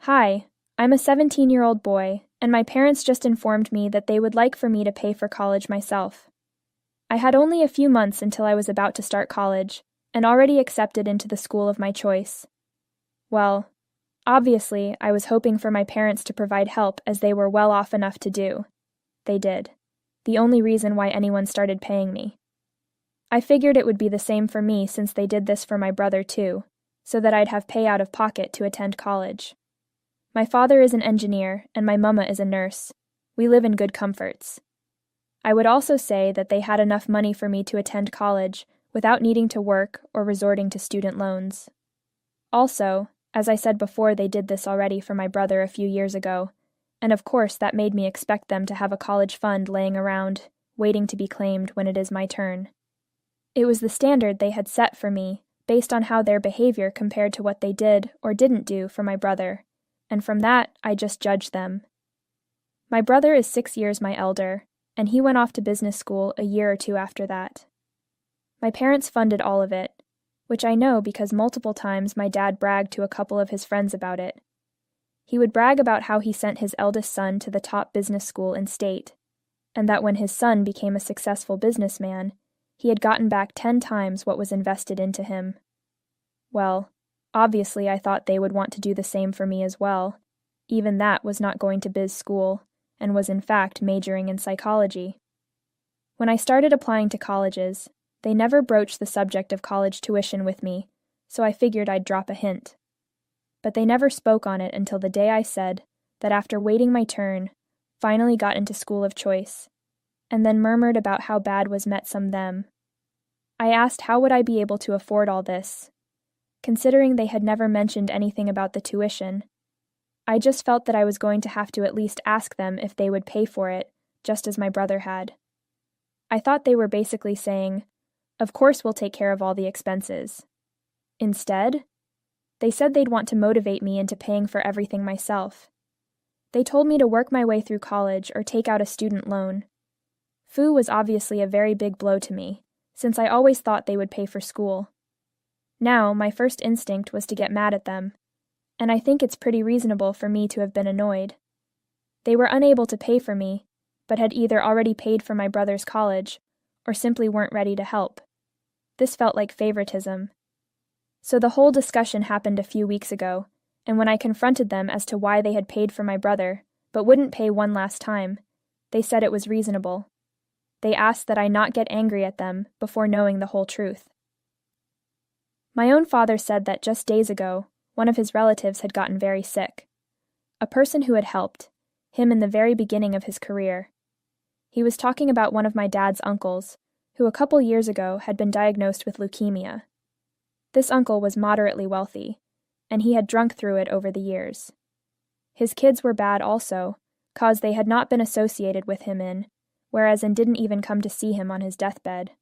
Hi, I'm a 17-year-old boy, and my parents just informed me that they would like for me to pay for college myself. I had only a few months until I was about to start college, and already accepted into the school of my choice. Well, obviously, I was hoping for my parents to provide help as they were well off enough to do. They did. The only reason why anyone started paying me. I figured it would be the same for me since they did this for my brother too, so that I'd have pay out of pocket to attend college. My father is an engineer, and my mama is a nurse. We live in good comforts. I would also say that they had enough money for me to attend college without needing to work or resorting to student loans. Also, as I said before, they did this already for my brother a few years ago, and of course that made me expect them to have a college fund laying around, waiting to be claimed when it is my turn. It was the standard they had set for me, based on how their behavior compared to what they did or didn't do for my brother, and from that I just judged them. My brother is 6 years my elder, and he went off to business school a year or two after that. My parents funded all of it, which I know because multiple times my dad bragged to a couple of his friends about it. He would brag about how he sent his eldest son to the top business school in state, and that when his son became a successful businessman, he had gotten back 10 times what was invested into him. Well, obviously I thought they would want to do the same for me as well. Even that was not going to biz school, and was in fact majoring in psychology. When I started applying to colleges, they never broached the subject of college tuition with me, so I figured I'd drop a hint. But they never spoke on it until the day I said that after waiting my turn, finally got into school of choice, and then murmured about how bad was met some them. I asked how would I be able to afford all this. Considering they had never mentioned anything about the tuition, I just felt that I was going to have to at least ask them if they would pay for it, just as my brother had. I thought they were basically saying, "Of course we'll take care of all the expenses." Instead, they said they'd want to motivate me into paying for everything myself. They told me to work my way through college or take out a student loan. Foo was obviously a very big blow to me, since I always thought they would pay for school. Now, my first instinct was to get mad at them, and I think it's pretty reasonable for me to have been annoyed. They were unable to pay for me, but had either already paid for my brother's college, or simply weren't ready to help. This felt like favoritism. So the whole discussion happened a few weeks ago, and when I confronted them as to why they had paid for my brother, but wouldn't pay one last time, they said it was reasonable. They asked that I not get angry at them before knowing the whole truth. My own father said that just days ago, one of his relatives had gotten very sick. A person who had helped him in the very beginning of his career. He was talking about one of my dad's uncles, who a couple years ago had been diagnosed with leukemia. This uncle was moderately wealthy, and he had drunk through it over the years. His kids were bad also, cause they had not been associated with him whereas and didn't even come to see him on his deathbed.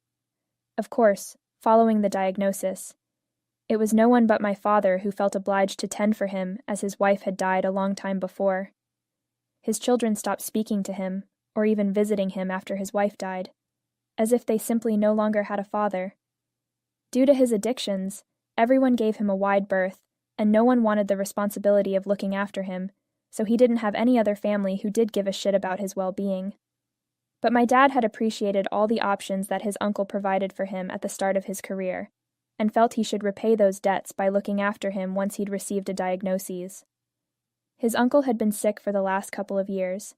Of course, following the diagnosis, it was no one but my father who felt obliged to tend for him as his wife had died a long time before. His children stopped speaking to him, or even visiting him after his wife died, as if they simply no longer had a father. Due to his addictions, everyone gave him a wide berth, and no one wanted the responsibility of looking after him, so he didn't have any other family who did give a shit about his well-being. But my dad had appreciated all the options that his uncle provided for him at the start of his career, and felt he should repay those debts by looking after him once he'd received a diagnosis. His uncle had been sick for the last couple of years,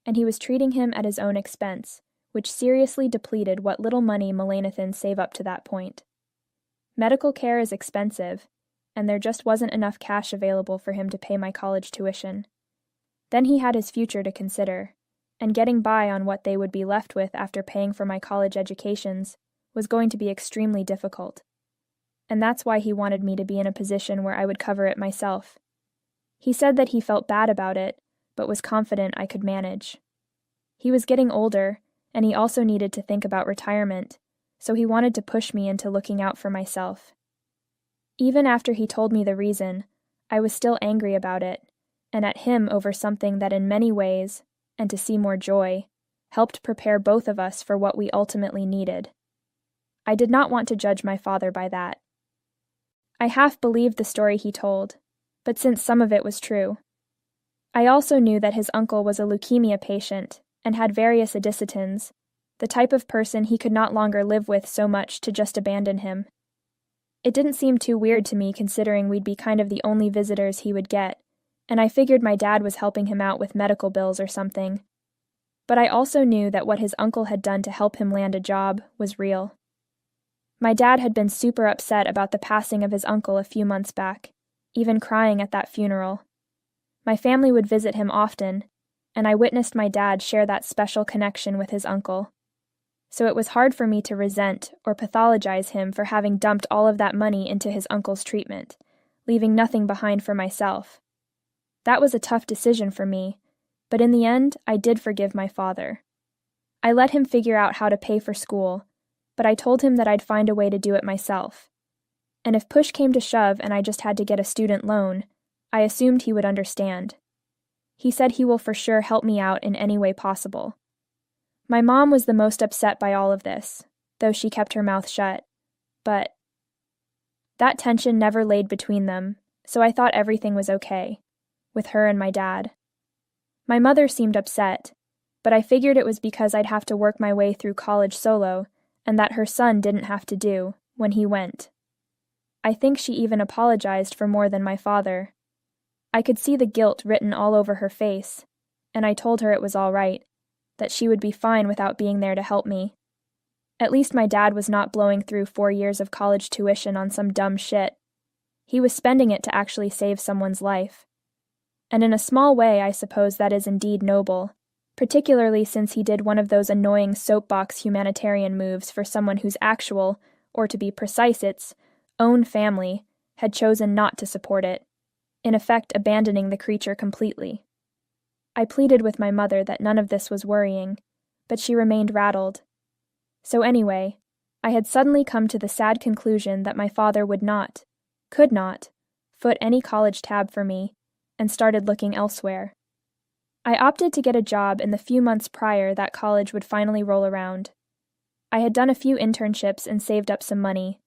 and he was treating him at his own expense, which seriously depleted what little money Melanothin save up to that point. Medical care is expensive, and there just wasn't enough cash available for him to pay my college tuition. Then he had his future to consider, and getting by on what they would be left with after paying for my college educations was going to be extremely difficult. And that's why he wanted me to be in a position where I would cover it myself. He said that he felt bad about it, but was confident I could manage. He was getting older, and he also needed to think about retirement, so he wanted to push me into looking out for myself. Even after he told me the reason, I was still angry about it, and at him over something that in many ways, and to see more joy, helped prepare both of us for what we ultimately needed. I did not want to judge my father by that. I half believed the story he told, but since some of it was true, I also knew that his uncle was a leukemia patient and had various adicetins, the type of person he could not longer live with so much to just abandon him. It didn't seem too weird to me considering we'd be kind of the only visitors he would get, and I figured my dad was helping him out with medical bills or something. But I also knew that what his uncle had done to help him land a job was real. My dad had been super upset about the passing of his uncle a few months back, even crying at that funeral. My family would visit him often, and I witnessed my dad share that special connection with his uncle. So it was hard for me to resent or pathologize him for having dumped all of that money into his uncle's treatment, leaving nothing behind for myself. That was a tough decision for me, but in the end, I did forgive my father. I let him figure out how to pay for school, but I told him that I'd find a way to do it myself. And if push came to shove and I just had to get a student loan, I assumed he would understand. He said he will for sure help me out in any way possible. My mom was the most upset by all of this, though she kept her mouth shut. But that tension never laid between them, so I thought everything was okay, with her and my dad. My mother seemed upset, but I figured it was because I'd have to work my way through college solo, and that her son didn't have to do when he went. I think she even apologized for more than my father. I could see the guilt written all over her face, and I told her it was all right, that she would be fine without being there to help me. At least my dad was not blowing through 4 years of college tuition on some dumb shit. He was spending it to actually save someone's life. And in a small way, I suppose that is indeed noble, particularly since he did one of those annoying soapbox humanitarian moves for someone whose actual, or to be precise its, own family had chosen not to support it, in effect abandoning the creature completely. I pleaded with my mother that none of this was worrying, but she remained rattled. So anyway, I had suddenly come to the sad conclusion that my father would not, could not, foot any college tab for me, and started looking elsewhere. I opted to get a job in the few months prior that college would finally roll around. I had done a few internships and saved up some money,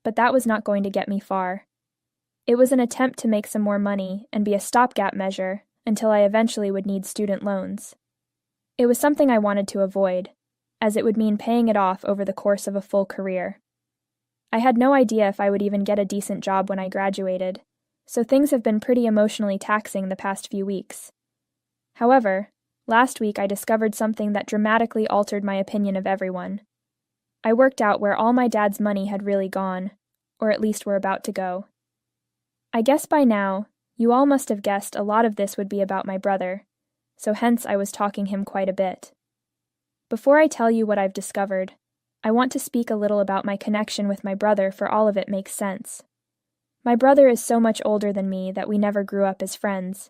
but that was not going to get me far. It was an attempt to make some more money and be a stopgap measure until I eventually would need student loans. It was something I wanted to avoid, as it would mean paying it off over the course of a full career. I had no idea if I would even get a decent job when I graduated, so things have been pretty emotionally taxing the past few weeks. However, last week I discovered something that dramatically altered my opinion of everyone. I worked out where all my dad's money had really gone, or at least were about to go. I guess by now, you all must have guessed a lot of this would be about my brother, so hence I was talking him quite a bit. Before I tell you what I've discovered, I want to speak a little about my connection with my brother for all of it makes sense. My brother is so much older than me that we never grew up as friends.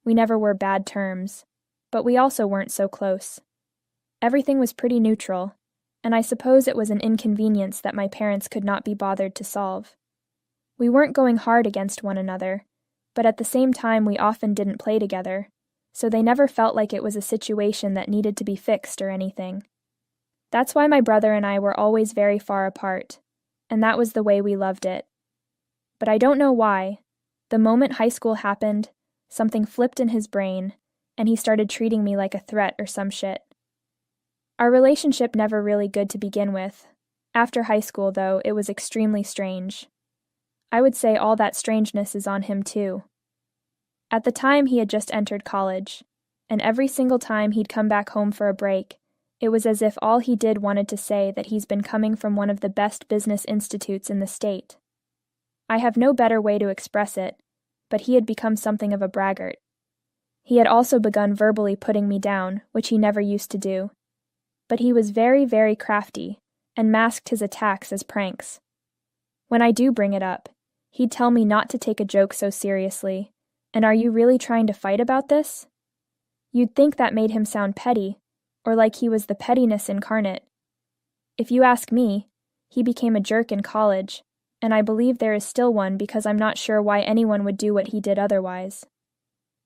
We never were bad terms, but we also weren't so close. Everything was pretty neutral, and I suppose it was an inconvenience that my parents could not be bothered to solve. We weren't going hard against one another, but at the same time we often didn't play together, so they never felt like it was a situation that needed to be fixed or anything. That's why my brother and I were always very far apart, and that was the way we loved it. But I don't know why. The moment high school happened, something flipped in his brain, and he started treating me like a threat or some shit. Our relationship never really good to begin with. After high school, though, it was extremely strange. I would say all that strangeness is on him, too. At the time, he had just entered college, and every single time he'd come back home for a break, it was as if all he did wanted to say that he's been coming from one of the best business institutes in the state. I have no better way to express it, but he had become something of a braggart. He had also begun verbally putting me down, which he never used to do. But he was very, very crafty, and masked his attacks as pranks. When I do bring it up, he'd tell me not to take a joke so seriously, and are you really trying to fight about this? You'd think that made him sound petty, or like he was the pettiness incarnate. If you ask me, he became a jerk in college, and I believe there is still one because I'm not sure why anyone would do what he did otherwise.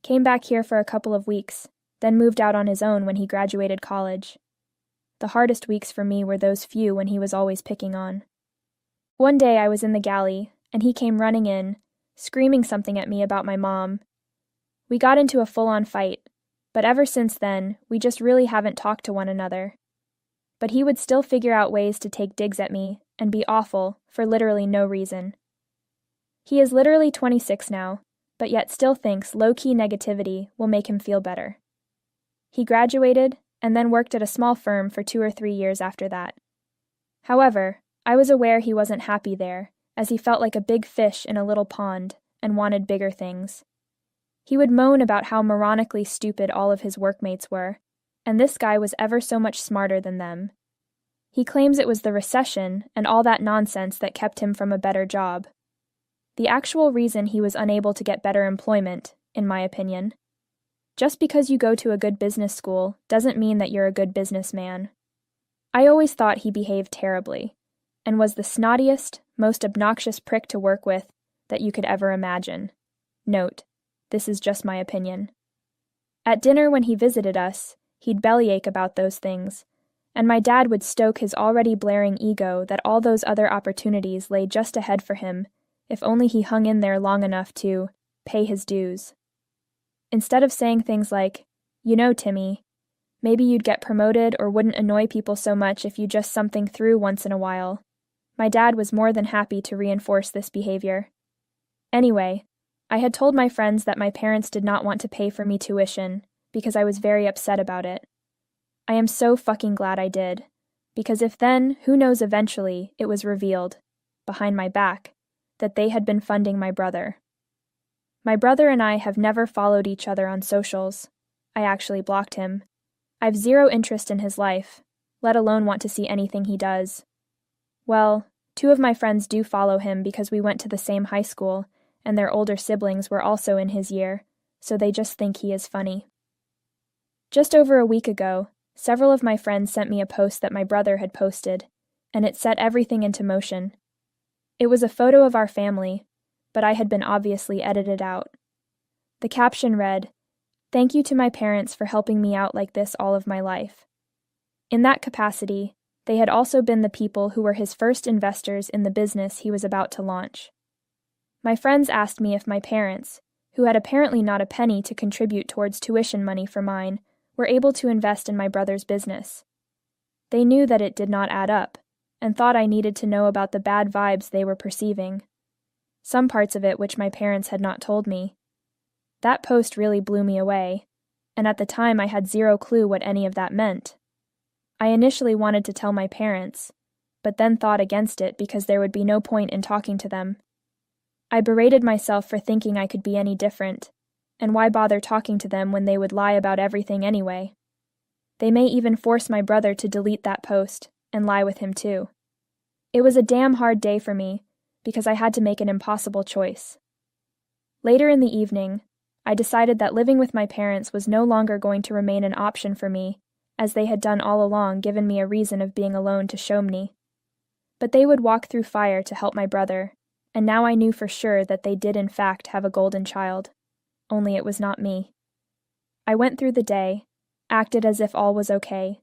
Came back here for a couple of weeks, then moved out on his own when he graduated college. The hardest weeks for me were those few when he was always picking on. One day I was in the galley, and he came running in, screaming something at me about my mom. We got into a full-on fight, but ever since then, we just really haven't talked to one another. But he would still figure out ways to take digs at me and be awful for literally no reason. He is literally 26 now, but yet still thinks low-key negativity will make him feel better. He graduated and then worked at a small firm for 2 or 3 years after that. However, I was aware he wasn't happy there, as he felt like a big fish in a little pond and wanted bigger things. He would moan about how moronically stupid all of his workmates were, and this guy was ever so much smarter than them. He claims it was the recession and all that nonsense that kept him from a better job. The actual reason he was unable to get better employment, in my opinion. Just because you go to a good business school doesn't mean that you're a good businessman. I always thought he behaved terribly, and was the snottiest, most obnoxious prick to work with that you could ever imagine. Note, this is just my opinion. At dinner when he visited us, he'd bellyache about those things, and my dad would stoke his already blaring ego that all those other opportunities lay just ahead for him if only he hung in there long enough to pay his dues. Instead of saying things like, "You know, Timmy, maybe you'd get promoted or wouldn't annoy people so much if you just something through once in a while," my dad was more than happy to reinforce this behavior. Anyway, I had told my friends that my parents did not want to pay for me tuition because I was very upset about it. I am so fucking glad I did, because if then, who knows, eventually, it was revealed, behind my back, that they had been funding my brother. My brother and I have never followed each other on socials. I actually blocked him. I've zero interest in his life, let alone want to see anything he does. Well, 2 of my friends do follow him because we went to the same high school, and their older siblings were also in his year, so they just think he is funny. Just over a week ago, several of my friends sent me a post that my brother had posted, and it set everything into motion. It was a photo of our family, but I had been obviously edited out. The caption read, "Thank you to my parents for helping me out like this all of my life." In that capacity, they had also been the people who were his first investors in the business he was about to launch. My friends asked me if my parents, who had apparently not a penny to contribute towards tuition money for mine, were able to invest in my brother's business. They knew that it did not add up, and thought I needed to know about the bad vibes they were perceiving. Some parts of it which my parents had not told me. That post really blew me away, and at the time I had zero clue what any of that meant. I initially wanted to tell my parents, but then thought against it because there would be no point in talking to them. I berated myself for thinking I could be any different, and why bother talking to them when they would lie about everything anyway? They may even force my brother to delete that post, and lie with him too. It was a damn hard day for me, because I had to make an impossible choice. Later in the evening, I decided that living with my parents was no longer going to remain an option for me, as they had done all along, given me a reason of being alone to show me. But they would walk through fire to help my brother, and now I knew for sure that they did in fact have a golden child, only it was not me. I went through the day, acted as if all was okay.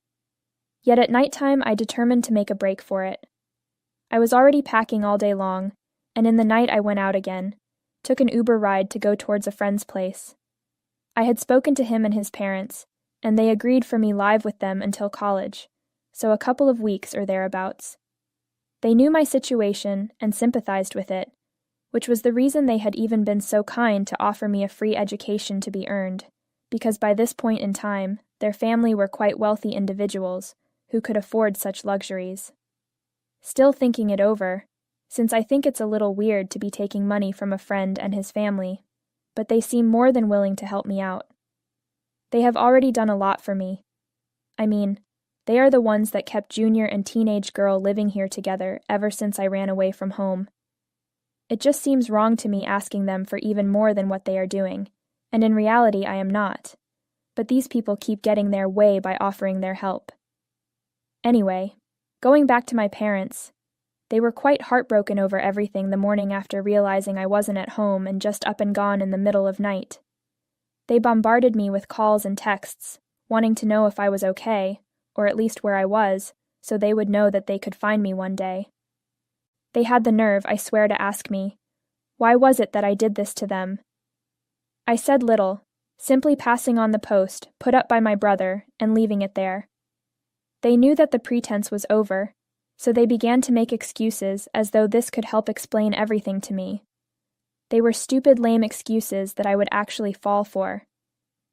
Yet at nighttime I determined to make a break for it. I was already packing all day long, and in the night I went out again, took an Uber ride to go towards a friend's place. I had spoken to him and his parents, and they agreed for me live with them until college, so a couple of weeks or thereabouts. They knew my situation and sympathized with it, which was the reason they had even been so kind to offer me a free education to be earned, because by this point in time, their family were quite wealthy individuals who could afford such luxuries. Still thinking it over, since I think it's a little weird to be taking money from a friend and his family, but they seem more than willing to help me out. They have already done a lot for me. I mean, they are the ones that kept Junior and teenage girl living here together ever since I ran away from home. It just seems wrong to me asking them for even more than what they are doing, and in reality I am not. But these people keep getting their way by offering their help. Anyway, going back to my parents, they were quite heartbroken over everything the morning after realizing I wasn't at home and just up and gone in the middle of night. They bombarded me with calls and texts, wanting to know if I was okay, or at least where I was, so they would know that they could find me one day. They had the nerve, I swear, to ask me, why was it that I did this to them? I said little, simply passing on the post put up by my brother and leaving it there. They knew that the pretense was over, so they began to make excuses as though this could help explain everything to me. They were stupid, lame excuses that I would actually fall for.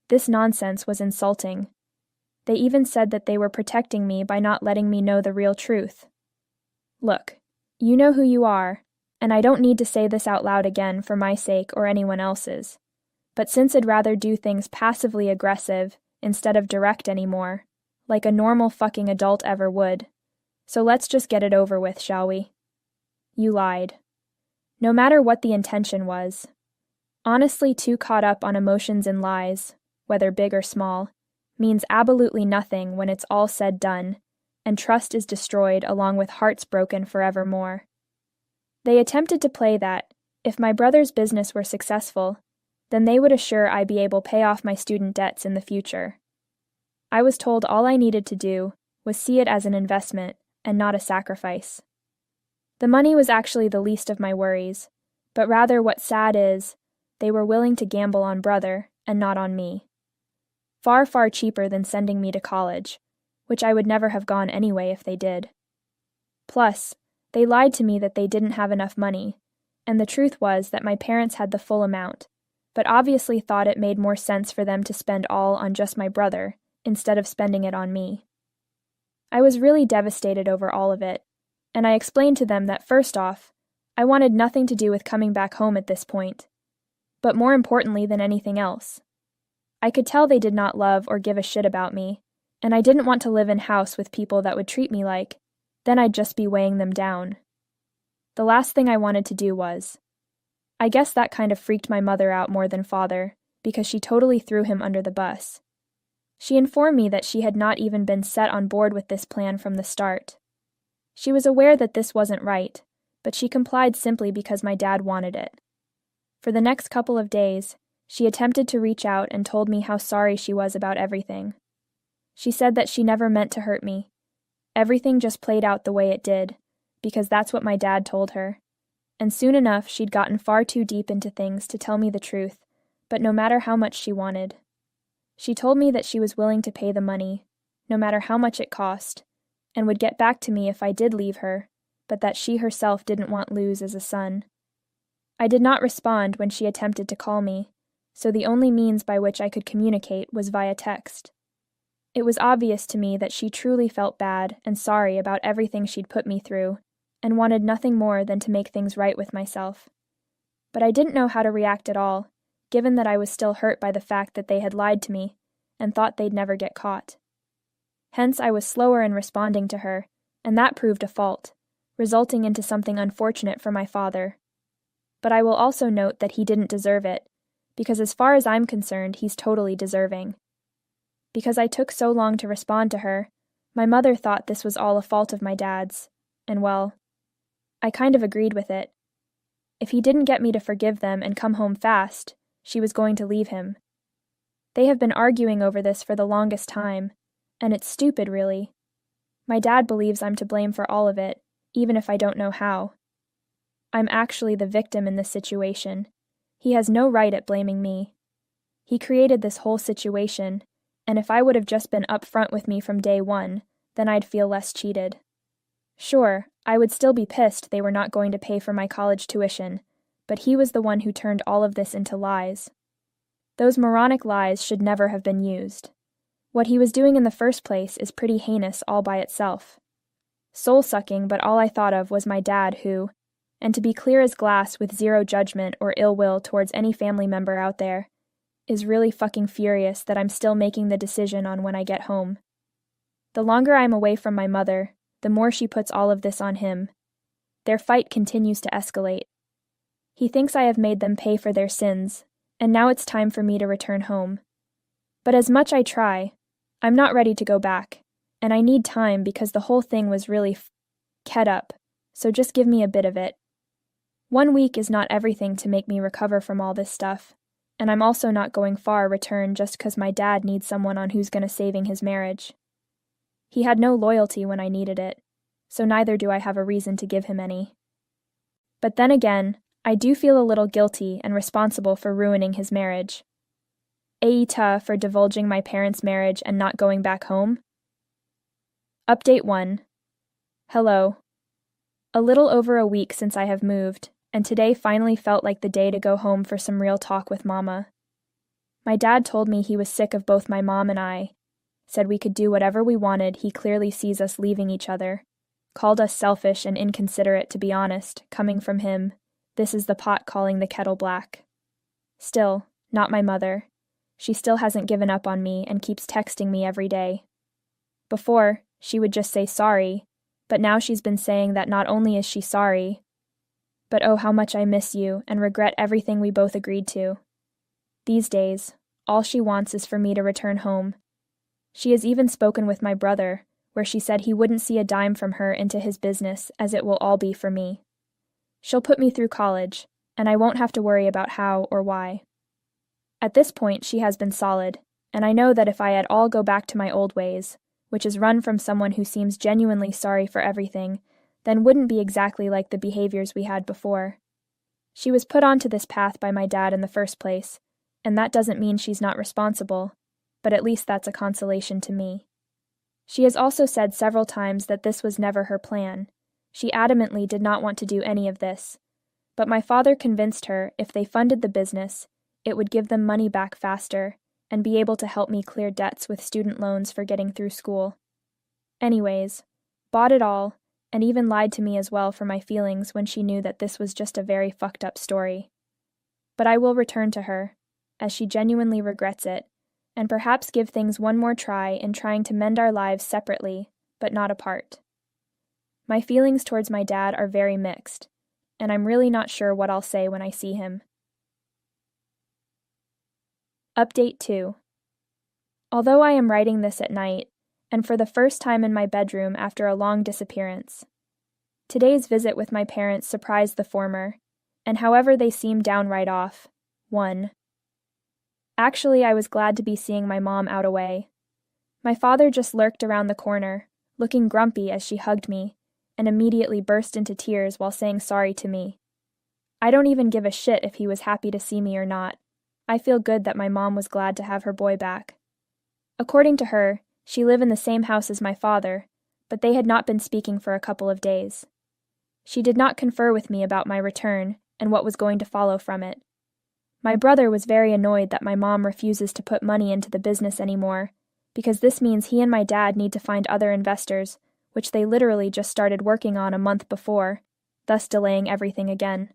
This nonsense was insulting. They even said that they were protecting me by not letting me know the real truth. Look, you know who you are, and I don't need to say this out loud again for my sake or anyone else's. But since I'd rather do things passively aggressive instead of direct anymore, like a normal fucking adult ever would, so let's just get it over with, shall we? You lied. No matter what the intention was. Honestly, too caught up on emotions and lies, whether big or small, means absolutely nothing when it's all said done, and trust is destroyed along with hearts broken forevermore. They attempted to play that, if my brother's business were successful, then they would assure I'd be able to pay off my student debts in the future. I was told all I needed to do was see it as an investment and not a sacrifice. The money was actually the least of my worries, but rather what's sad is, they were willing to gamble on brother and not on me. Far, far cheaper than sending me to college, which I would never have gone anyway if they did. Plus, they lied to me that they didn't have enough money, and the truth was that my parents had the full amount, but obviously thought it made more sense for them to spend all on just my brother instead of spending it on me. I was really devastated over all of it, and I explained to them that first off, I wanted nothing to do with coming back home at this point, but more importantly than anything else. I could tell they did not love or give a shit about me, and I didn't want to live in house with people that would treat me like, then I'd just be weighing them down. The last thing I wanted to do was. I guess that kind of freaked my mother out more than father, because she totally threw him under the bus. She informed me that she had not even been set on board with this plan from the start. She was aware that this wasn't right, but she complied simply because my dad wanted it. For the next couple of days, she attempted to reach out and told me how sorry she was about everything. She said that she never meant to hurt me. Everything just played out the way it did, because that's what my dad told her. And soon enough, she'd gotten far too deep into things to tell me the truth, but no matter how much she wanted. She told me that she was willing to pay the money, no matter how much it cost, and would get back to me if I did leave her, but that she herself didn't want Luz as a son. I did not respond when she attempted to call me, so the only means by which I could communicate was via text. It was obvious to me that she truly felt bad and sorry about everything she'd put me through, and wanted nothing more than to make things right with myself. But I didn't know how to react at all, given that I was still hurt by the fact that they had lied to me, and thought they'd never get caught. Hence I was slower in responding to her, and that proved a fault, resulting into something unfortunate for my father. But I will also note that he didn't deserve it, because as far as I'm concerned, he's totally deserving. Because I took so long to respond to her, my mother thought this was all a fault of my dad's, and well, I kind of agreed with it. If he didn't get me to forgive them and come home fast, she was going to leave him. They have been arguing over this for the longest time, and it's stupid, really. My dad believes I'm to blame for all of it, even if I don't know how. I'm actually the victim in this situation. He has no right at blaming me. He created this whole situation, and if I would have just been upfront with me from day one, then I'd feel less cheated. Sure, I would still be pissed they were not going to pay for my college tuition, but he was the one who turned all of this into lies. Those moronic lies should never have been used. What he was doing in the first place is pretty heinous all by itself. Soul-sucking, but all I thought of was my dad who, and to be clear as glass with zero judgment or ill will towards any family member out there, is really fucking furious that I'm still making the decision on when I get home. The longer I'm away from my mother, the more she puts all of this on him. Their fight continues to escalate. He thinks I have made them pay for their sins, and now it's time for me to return home. But as much I try, I'm not ready to go back, and I need time because the whole thing was really ket up, so just give me a bit of it. 1 week is not everything to make me recover from all this stuff, and I'm also not going far return just 'cause my dad needs someone on who's gonna saving his marriage. He had no loyalty when I needed it, so neither do I have a reason to give him any. But then again, I do feel a little guilty and responsible for ruining his marriage. Aita for divulging my parents' marriage and not going back home. Update 1. Hello. A little over a week since I have moved, and today finally felt like the day to go home for some real talk with Mama. My dad told me he was sick of both my mom and I, said we could do whatever we wanted. He clearly sees us leaving each other, called us selfish and inconsiderate, to be honest, coming from him. This is the pot calling the kettle black. Still, not my mother. She still hasn't given up on me and keeps texting me every day. Before, she would just say sorry, but now she's been saying that not only is she sorry, but oh, how much I miss you and regret everything we both agreed to. These days, all she wants is for me to return home. She has even spoken with my brother, where she said he wouldn't see a dime from her into his business, as it will all be for me. She'll put me through college, and I won't have to worry about how or why. At this point, she has been solid, and I know that if I at all go back to my old ways, which is run from someone who seems genuinely sorry for everything, then wouldn't be exactly like the behaviors we had before. She was put onto this path by my dad in the first place, and that doesn't mean she's not responsible, but at least that's a consolation to me. She has also said several times that this was never her plan. She adamantly did not want to do any of this, but my father convinced her if they funded the business, it would give them money back faster and be able to help me clear debts with student loans for getting through school. Anyways, bought it all, and even lied to me as well for my feelings when she knew that this was just a very fucked up story. But I will return to her, as she genuinely regrets it, and perhaps give things one more try in trying to mend our lives separately, but not apart. My feelings towards my dad are very mixed, and I'm really not sure what I'll say when I see him. Update 2. Although I am writing this at night, and for the first time in my bedroom after a long disappearance, today's visit with my parents surprised the former, and however they seemed downright off, 1. Actually, I was glad to be seeing my mom out away. My father just lurked around the corner, looking grumpy as she hugged me, and immediately burst into tears while saying sorry to me. I don't even give a shit if he was happy to see me or not. I feel good that my mom was glad to have her boy back. According to her, she lived in the same house as my father, but they had not been speaking for a couple of days. She did not confer with me about my return and what was going to follow from it. My brother was very annoyed that my mom refuses to put money into the business anymore, because this means he and my dad need to find other investors, which they literally just started working on a month before, thus delaying everything again.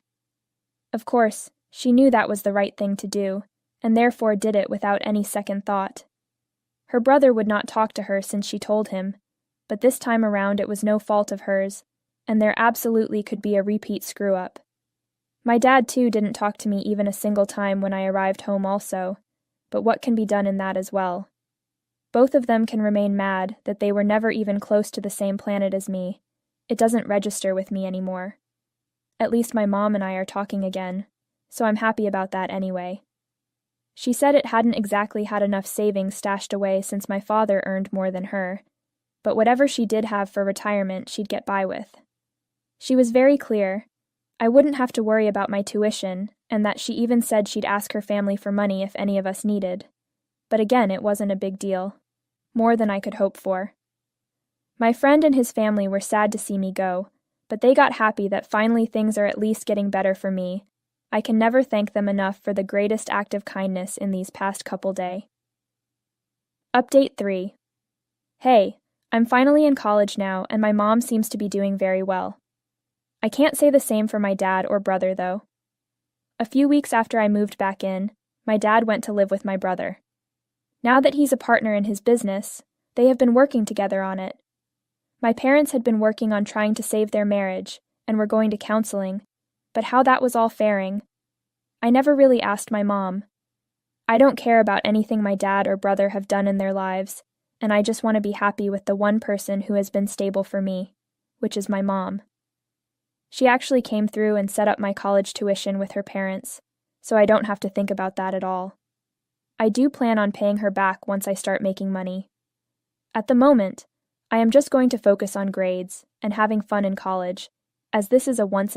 Of course, she knew that was the right thing to do, and therefore did it without any second thought. Her brother would not talk to her since she told him, but this time around it was no fault of hers, and there absolutely could be a repeat screw-up. My dad, too, didn't talk to me even a single time when I arrived home also, but what can be done in that as well? Both of them can remain mad that they were never even close to the same planet as me. It doesn't register with me anymore. At least my mom and I are talking again, so I'm happy about that anyway. She said it hadn't exactly had enough savings stashed away since my father earned more than her, but whatever she did have for retirement she'd get by with. She was very clear. I wouldn't have to worry about my tuition, and that she even said she'd ask her family for money if any of us needed. But again, it wasn't a big deal. More than I could hope for. My friend and his family were sad to see me go, but they got happy that finally things are at least getting better for me. I can never thank them enough for the greatest act of kindness in these past couple days. Update 3. Hey, I'm finally in college now, and my mom seems to be doing very well. I can't say the same for my dad or brother, though. A few weeks after I moved back in, my dad went to live with my brother. Now that he's a partner in his business, they have been working together on it. My parents had been working on trying to save their marriage, and were going to counseling, but how that was all faring. I never really asked my mom. I don't care about anything my dad or brother have done in their lives, and I just want to be happy with the one person who has been stable for me, which is my mom. She actually came through and set up my college tuition with her parents, so I don't have to think about that at all. I do plan on paying her back once I start making money. At the moment, I am just going to focus on grades and having fun in college, as this is a once-in-a